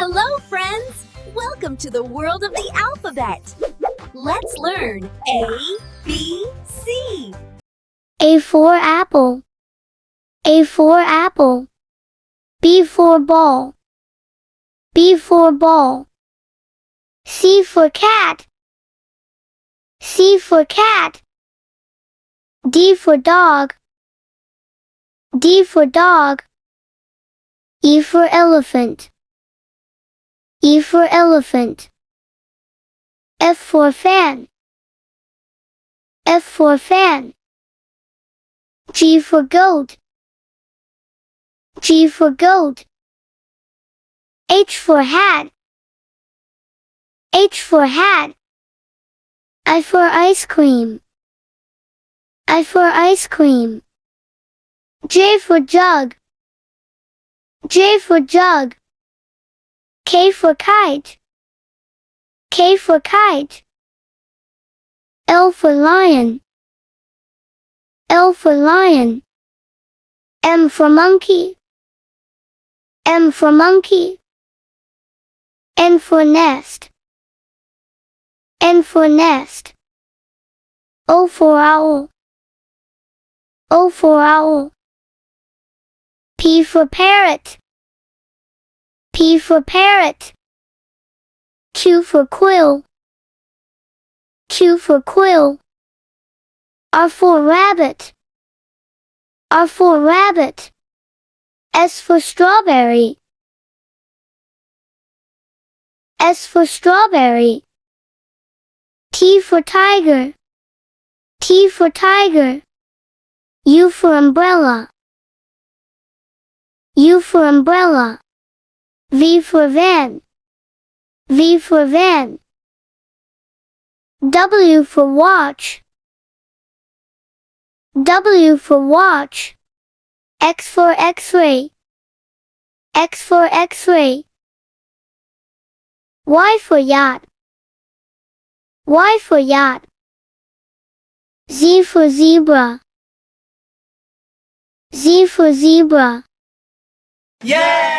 Hello, friends! Welcome to the world of the alphabet. Let's learn A, B, C. A for apple. A for apple. B for ball. B for ball. C for cat. C for cat. D for dog. D for dog. E for elephant. E for elephant. F for fan. F for fan. G for goat. G for goat. H for hat. H for hat. I for ice cream. I for ice cream. J for jug. J for jug. K for kite. K for kite. L for lion. L for lion. M for monkey. M for monkey. N for nest. N for nest. O for owl. O for owl. P for parrot. P for parrot. Q for quill. Q for quill. R for rabbit. R for rabbit. S for strawberry. S for strawberry. T for tiger. T for tiger. U for umbrella. U for umbrella. V for van. V for van. W for watch. W for watch. X for x-ray. X for x-ray. Y for yacht. Y for yacht. Z for zebra. Z for zebra. Yeah!